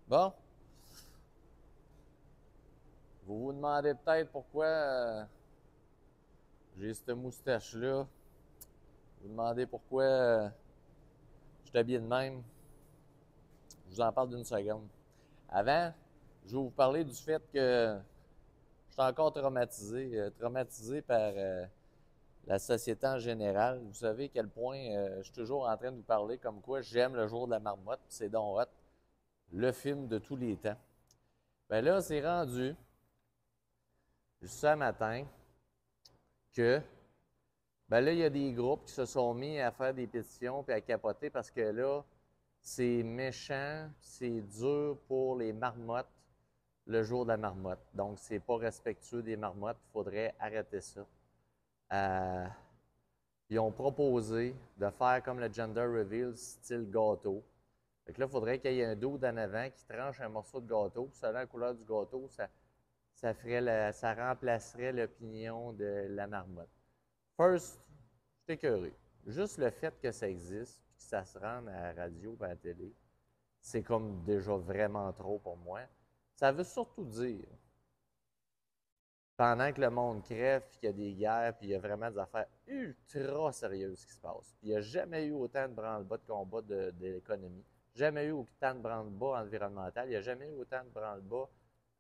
Bon, vous vous demandez peut-être pourquoi j'ai cette moustache-là. Vous vous demandez pourquoi je suis habillé de même. Je vous en parle d'une seconde. Avant, je vais vous parler du fait que je suis encore traumatisé par la société en général. Vous savez quel point je suis toujours en train de vous parler comme quoi j'aime le jour de la marmotte, puis c'est donc hot, le film de tous les temps. Ben là, c'est rendu, juste ce matin, que ben là, il y a des groupes qui se sont mis à faire des pétitions puis à capoter parce que là, c'est méchant, c'est dur pour les marmottes le jour de la marmotte. Donc, c'est pas respectueux des marmottes. Il faudrait arrêter ça. Euh, Ils ont proposé de faire comme le gender reveal style gâteau. Fait que là, il faudrait qu'il y ait un dos en avant qui tranche un morceau de gâteau. Puis selon la couleur du gâteau, ça remplacerait l'opinion de la marmotte. First, je suis écœuré. Juste le fait que ça existe, puis que ça se rende à la radio et à la télé, c'est comme déjà vraiment trop pour moi. Ça veut surtout dire, pendant que le monde crève, puis qu'il y a des guerres, puis il y a vraiment des affaires ultra sérieuses qui se passent. Puis il n'y a jamais eu autant de branle-bas de combat de l'économie, jamais eu autant de branle-bas environnemental, il n'y a jamais eu autant de branle-bas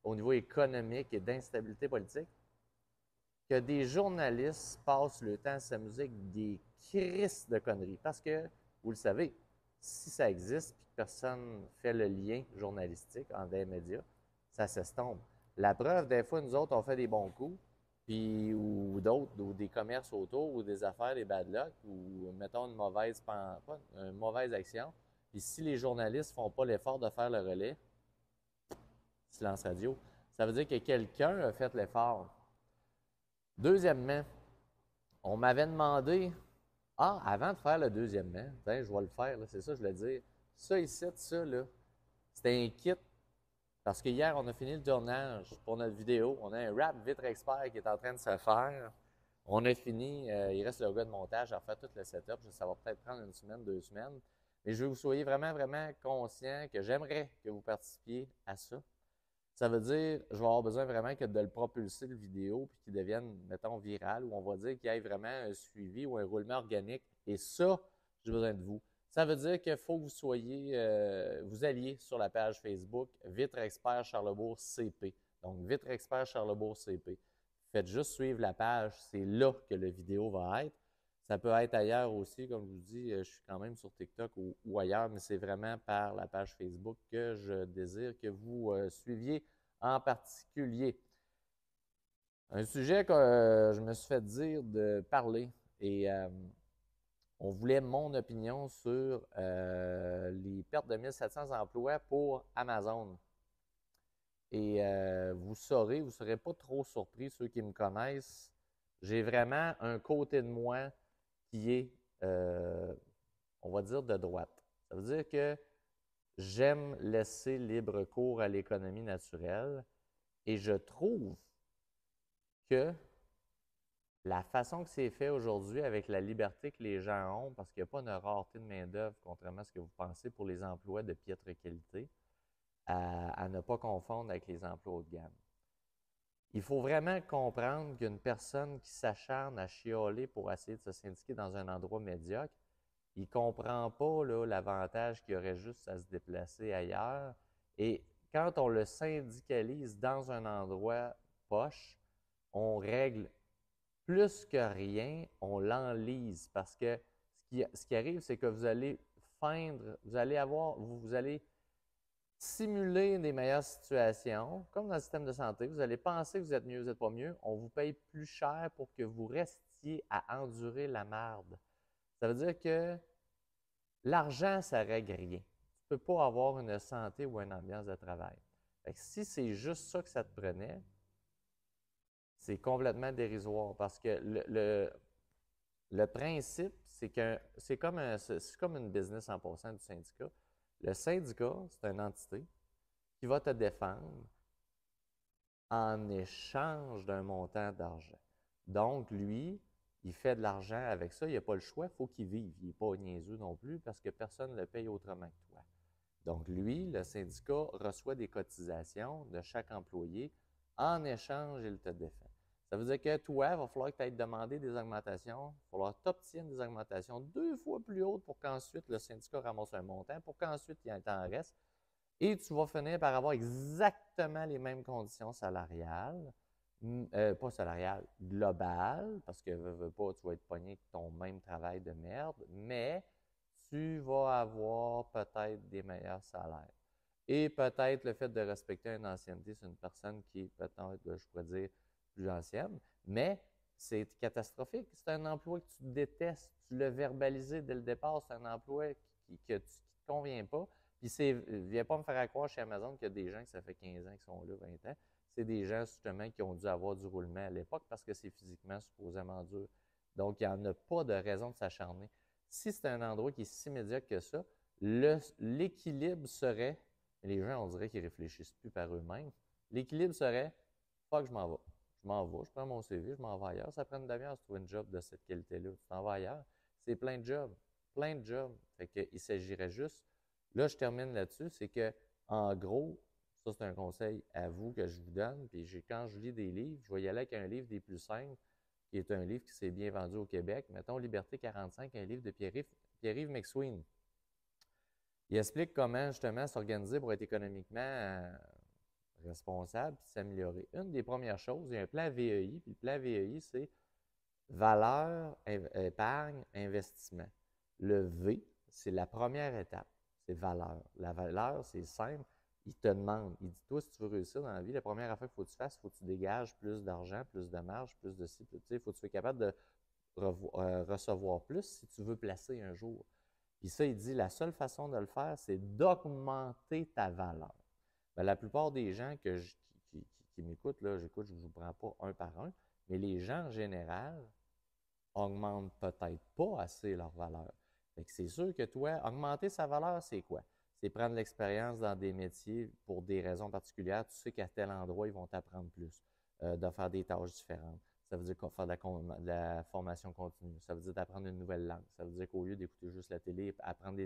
au niveau économique et d'instabilité politique, que des journalistes passent le temps à s'amuser avec des crises de conneries. Parce que, vous le savez, si ça existe et que personne ne fait le lien journalistique entre les médias, ça s'estompe. La preuve, des fois, nous autres, on fait des bons coups, puis, ou d'autres, ou des commerces autour, ou des affaires, des bad luck, ou mettons une mauvaise action. Puis si les journalistes ne font pas l'effort de faire le relais, silence radio, ça veut dire que quelqu'un a fait l'effort. Deuxièmement, on m'avait demandé, avant de faire le deuxièmement, je vais le faire, c'est ça, je voulais dire. Ça ici, ça, là, c'était un kit, parce que hier, on a fini le tournage pour notre vidéo. On a un rap vitre expert qui est en train de se faire. On a fini, il reste le gars de montage à faire tout le setup. Ça va peut-être prendre une semaine, 2 semaines. Mais je veux que vous soyez vraiment, vraiment conscients que j'aimerais que vous participiez à ça. Ça veut dire, je vais avoir besoin vraiment que de le propulser, le vidéo, puis qu'il devienne, mettons, viral, ou on va dire qu'il y ait vraiment un suivi ou un roulement organique. Et ça, j'ai besoin de vous. Ça veut dire qu'il faut que vous soyez, vous alliez sur la page Facebook Vitre Expert Charlebourg CP. Donc, Vitre Expert Charlebourg CP. Faites juste suivre la page, c'est là que la vidéo va être. Ça peut être ailleurs aussi, comme je vous dis, je suis quand même sur TikTok ou ailleurs, mais c'est vraiment par la page Facebook que je désire que vous suiviez en particulier. Un sujet que je me suis fait dire de parler et on voulait mon opinion sur les pertes de 1700 emplois pour Amazon. Et vous saurez, vous ne serez pas trop surpris, ceux qui me connaissent, j'ai vraiment un côté de moi qui est, on va dire, de droite. Ça veut dire que j'aime laisser libre cours à l'économie naturelle et je trouve que la façon que c'est fait aujourd'hui, avec la liberté que les gens ont, parce qu'il n'y a pas une rareté de main-d'œuvre, contrairement à ce que vous pensez pour les emplois de piètre qualité, à ne pas confondre avec les emplois haut de gamme. Il faut vraiment comprendre qu'une personne qui s'acharne à chialer pour essayer de se syndiquer dans un endroit médiocre, il ne comprend pas l'avantage qu'il y aurait juste à se déplacer ailleurs. Et quand on le syndicalise dans un endroit poche, on règle plus que rien, on l'enlise parce que ce qui arrive, c'est que vous allez feindre, vous allez simuler des meilleures situations, comme dans le système de santé. Vous allez penser que vous êtes mieux, vous n'êtes pas mieux. On vous paye plus cher pour que vous restiez à endurer la marde. Ça veut dire que l'argent, ça ne règle rien. Tu ne peux pas avoir une santé ou une ambiance de travail. Fait que si c'est juste ça que ça te prenait, c'est complètement dérisoire parce que le principe, c'est que c'est comme une business en passant du syndicat. Le syndicat, c'est une entité qui va te défendre en échange d'un montant d'argent. Donc, lui, il fait de l'argent avec ça, il n'a pas le choix, il faut qu'il vive. Il n'est pas niaiseux non plus parce que personne ne le paye autrement que toi. Donc, lui, le syndicat reçoit des cotisations de chaque employé. En échange, il te défend. Ça veut dire que toi, il va falloir que tu ailles demander des augmentations. Il va falloir que tu obtiennes des augmentations 2 fois plus hautes pour qu'ensuite le syndicat ramasse un montant, pour qu'ensuite il t'en reste. Et tu vas finir par avoir exactement les mêmes conditions salariales, pas salariales, globales, parce que veux pas, tu vas être pogné avec ton même travail de merde, mais tu vas avoir peut-être des meilleurs salaires. Et peut-être le fait de respecter une ancienneté, c'est une personne qui est peut-être, je pourrais dire, plus ancienne, mais c'est catastrophique. C'est un emploi que tu détestes, tu l'as verbalisé dès le départ, c'est un emploi qui ne te convient pas. Puis viens pas me faire croire chez Amazon qu'il y a des gens qui ça fait 15 ans qui sont là, 20 ans. C'est des gens justement qui ont dû avoir du roulement à l'époque parce que c'est physiquement supposément dur. Donc, il n'y en a pas de raison de s'acharner. Si c'est un endroit qui est si médiocre que ça, l'équilibre serait, les gens, on dirait qu'ils réfléchissent plus par eux-mêmes, l'équilibre serait, pas que je m'en vais. Je m'en vais, je prends mon CV, je m'en vais ailleurs. Ça prend une demi-heure de trouver une job de cette qualité-là. Tu t'en vas ailleurs. C'est plein de jobs. Plein de jobs. Fait qu'il s'agirait juste. Là, je termine là-dessus. C'est que, en gros, ça, c'est un conseil à vous que je vous donne. Puis quand je lis des livres, je vais y aller avec un livre des plus simples, qui est un livre qui s'est bien vendu au Québec. Mettons Liberté 45, un livre de Pierre-Yves McSween. Il explique comment, justement, s'organiser pour être économiquement responsable et s'améliorer. Une des premières choses, il y a un plan VEI, puis le plan VEI, c'est valeur, épargne, investissement. Le V, c'est la première étape, c'est valeur. La valeur, c'est simple. Il te demande, il dit, toi, si tu veux réussir dans la vie, la première affaire qu'il faut que tu fasses, il faut que tu dégages plus d'argent, plus de marge, plus de ci, plus, il faut que tu sois capable de recevoir plus si tu veux placer un jour. Puis ça, il dit, la seule façon de le faire, c'est d'augmenter ta valeur. Bien, la plupart des gens qui m'écoutent, là, j'écoute, je ne vous prends pas un par un, mais les gens en général augmentent peut-être pas assez leur valeur. Fait que c'est sûr que toi, augmenter sa valeur, c'est quoi? C'est prendre l'expérience dans des métiers pour des raisons particulières. Tu sais qu'à tel endroit, ils vont t'apprendre plus, de faire des tâches différentes. Ça veut dire faire de la formation continue. Ça veut dire d'apprendre une nouvelle langue. Ça veut dire qu'au lieu d'écouter juste la télé, apprendre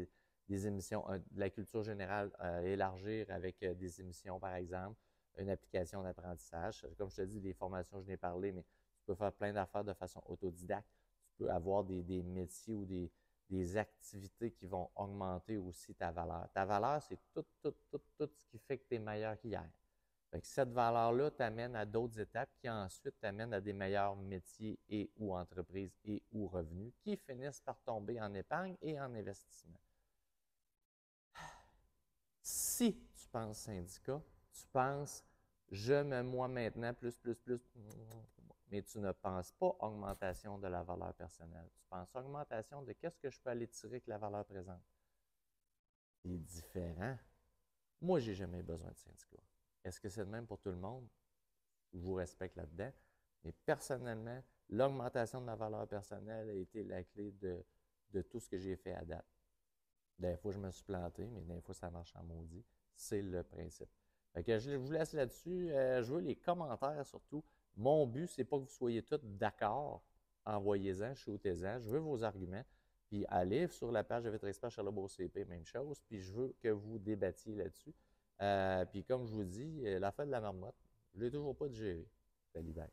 des émissions, de la culture générale, élargir avec des émissions, par exemple, une application d'apprentissage. Comme je te dis, des formations, je n'ai parlé, mais tu peux faire plein d'affaires de façon autodidacte. Tu peux avoir des métiers ou des activités qui vont augmenter aussi ta valeur. Ta valeur, c'est tout ce qui fait que tu es meilleur qu'hier. Fait que cette valeur-là t'amène à d'autres étapes qui ensuite t'amènent à des meilleurs métiers et ou entreprises et ou revenus qui finissent par tomber en épargne et en investissement. Si tu penses syndicat, tu penses je mets moi maintenant plus, mais tu ne penses pas augmentation de la valeur personnelle. Tu penses augmentation de qu'est-ce que je peux aller tirer avec la valeur présente. C'est différent. Moi, j'ai jamais besoin de syndicat. Est-ce que c'est le même pour tout le monde? Je vous respecte là-dedans. Mais personnellement, l'augmentation de la valeur personnelle a été la clé de tout ce que j'ai fait à date. Des fois, je me suis planté, mais des fois, ça marche en maudit. C'est le principe. Fait que je vous laisse là-dessus. Je veux les commentaires surtout. Mon but, c'est pas que vous soyez tous d'accord. Envoyez-en, shootez-en. Je veux vos arguments. Puis allez sur la page de votre expert Charles Bourg CP, même chose. Puis je veux que vous débattiez là-dessus. Puis comme je vous dis, l'affaire de la marmotte, je ne l'ai toujours pas digérée. Salut, bye.